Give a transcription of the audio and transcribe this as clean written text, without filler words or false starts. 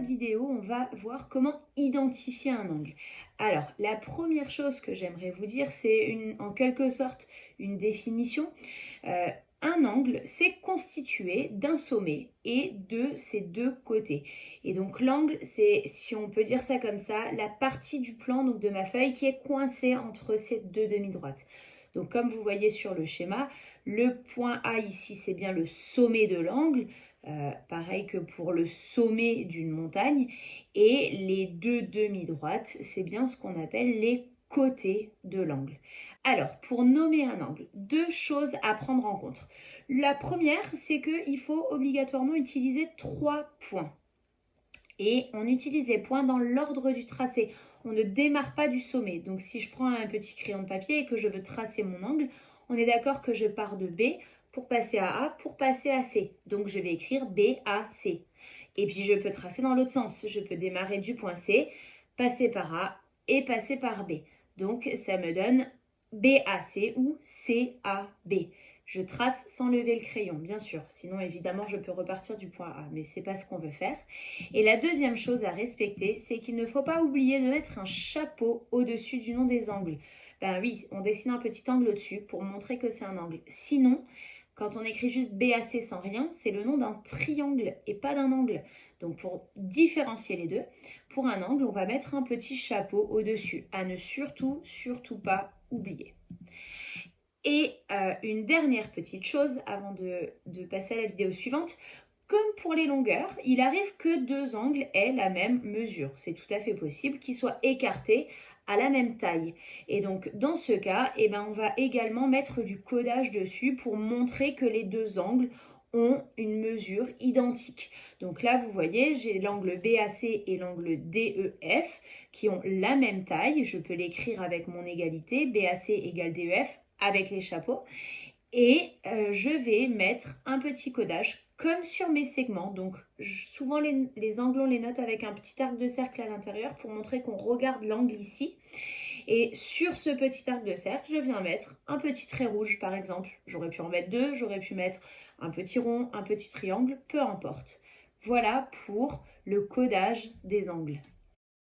cette vidéo, on va voir comment identifier un angle. Alors, la première chose que j'aimerais vous dire, c'est en quelque sorte une définition. Un angle, c'est constitué d'un sommet et de ses deux côtés. Et donc l'angle, c'est, si on peut dire ça comme ça, la partie du plan donc de ma feuille qui est coincée entre ces deux demi-droites. Donc comme vous voyez sur le schéma, le point A ici, c'est bien le sommet de l'angle. Pareil que pour le sommet d'une montagne. Et les deux demi-droites, c'est bien ce qu'on appelle les côtés de l'angle. Alors, pour nommer un angle, deux choses à prendre en compte. La première, c'est qu'il faut obligatoirement utiliser 3 points. Et on utilise les points dans l'ordre du tracé. On ne démarre pas du sommet. Donc si je prends un petit crayon de papier et que je veux tracer mon angle, on est d'accord que je pars de B pour passer à A, pour passer à C. Donc je vais écrire BAC. Et puis je peux tracer dans l'autre sens. Je peux démarrer du point C, passer par A et passer par B. Donc ça me donne BAC ou CAB. Je trace sans lever le crayon, bien sûr. Sinon, évidemment, je peux repartir du point A, mais ce n'est pas ce qu'on veut faire. Et la deuxième chose à respecter, c'est qu'il ne faut pas oublier de mettre un chapeau au-dessus du nom des angles. Ben oui, on dessine un petit angle au-dessus pour montrer que c'est un angle. Sinon, quand on écrit juste BAC sans rien, c'est le nom d'un triangle et pas d'un angle. Donc pour différencier les deux, pour un angle, on va mettre un petit chapeau au-dessus, à ne surtout pas oublier. Et une dernière petite chose avant de passer à la vidéo suivante, comme pour les longueurs, il arrive que deux angles aient la même mesure. C'est tout à fait possible qu'ils soient écartés à la même taille. Et donc dans ce cas, on va également mettre du codage dessus pour montrer que les deux angles ont une mesure identique. Donc là, vous voyez, j'ai l'angle BAC et l'angle DEF qui ont la même taille. Je peux l'écrire avec mon égalité, BAC égale DEF, avec les chapeaux. Et je vais mettre un petit codage comme sur mes segments. Donc souvent les angles on les note avec un petit arc de cercle à l'intérieur pour montrer qu'on regarde l'angle ici. Et sur ce petit arc de cercle, je viens mettre un petit trait rouge par exemple. J'aurais pu en mettre deux, j'aurais pu mettre un petit rond, un petit triangle, peu importe. Voilà pour le codage des angles.